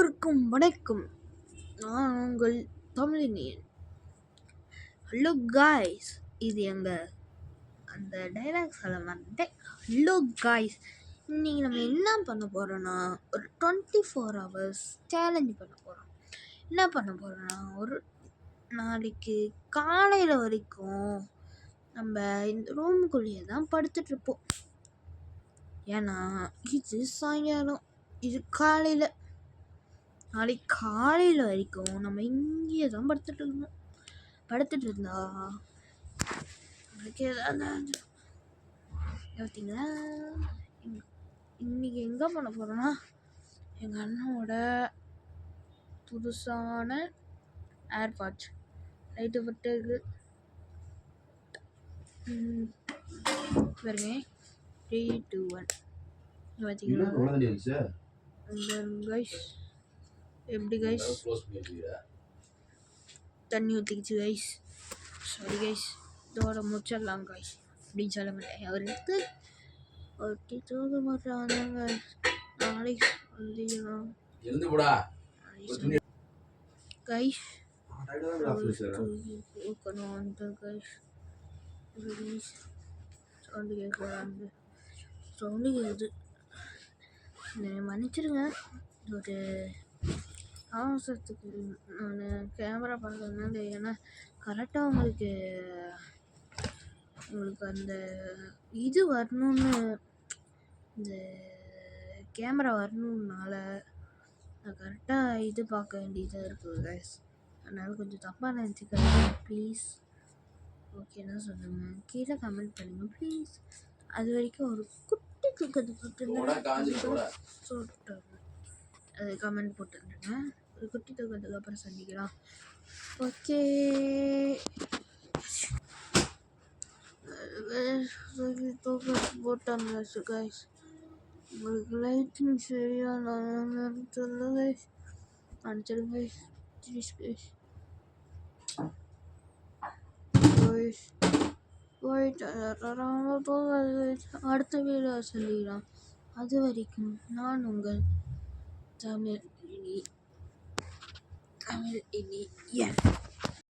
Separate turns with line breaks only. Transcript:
அனைவருக்கும் வணக்கம். நான் உங்கள் தமிழினியன். ஹலோ காய்ஸ், இது அந்த டைலாக் சொல்ல மாட்டேன். ஹலோ காய்ஸ், இன்னைக்கு நம்ம என்ன பண்ண போகிறோன்னா ஒரு 24 hours சேலஞ்ச் பண்ண போகிறோம். என்ன பண்ண போகிறோன்னா ஒரு நாளைக்கு காலையில் வரைக்கும் நம்ம இந்த ரூமுக்குள்ளேயே தான் படுத்துட்ருப்போம். ஏன்னா இது சாயங்காலம், இது காலையில், நாளைக்கு காலையில் வரைக்கும் நம்ம இங்கேயே தான் படுத்துட்டு இருந்தா நமக்கு ஏதாவது பார்த்தீங்களா. இன்னைக்கு எங்கே பண்ண போகிறோன்னா எங்கள் அண்ணனோட புதுசான ஏர்பாட்ஸ் லைட்டு பட்டு பாருங்க. 3, 2, 1 பார்த்தீங்களா கைஸ்? எப்படி கைஸ் தண்ணி ஊற்றிக்கிச்சு கைஸ். சாரி கைஸ், இதோட முடிச்சிடலாம் கைஸ் அப்படின்னு சொல்ல மாட்டேன். அவருக்கு ஒட்டி தூக்க மாட்டாங்க. நாளைக்கு சொல்லிடலாம் கைஸ். தூக்கணும் அந்த கைஸ். சவுண்டு கேட்குறாங்க, சவுண்டு கேட்குது, மன்னிச்சிடுங்க. ஒரு அவசரத்துக்கு நான் கேமரா பார்க்கறதுனால, ஏன்னா கரெக்டாக உங்களுக்கு அந்த இது வரணும்னு, இந்த கேமரா வரணுன்னால நான் கரெக்டாக இது பார்க்க வேண்டியதாக இருக்குது கைஸ். அதனால் கொஞ்சம் தப்பாக நினச்சிக்காதீங்க ப்ளீஸ். ஓகேன்னா சொல்லுங்கள், கீழே கமெண்ட் பண்ணுங்கள் ப்ளீஸ். அது வரைக்கும் ஒரு குட்டி தூக்கத்தை போட்டு அது கமெண்ட் போட்டுருங்க. ஒரு குட்டி தூக்கத்துக்கு அப்புறம் சந்திக்கலாம். ஓகே, போட்டாங்க கைஸ். உங்களுக்கு லைட்டிங் சரியா நான் சொல்ல கைஸ், அனுப்பிச்சிடுங்க கைஸ். Please guys. போயிட்டு அடுத்த வீடியோ சொல்லிடலாம். அது வரைக்கும் நான் உங்கள் தமிழ் இனி.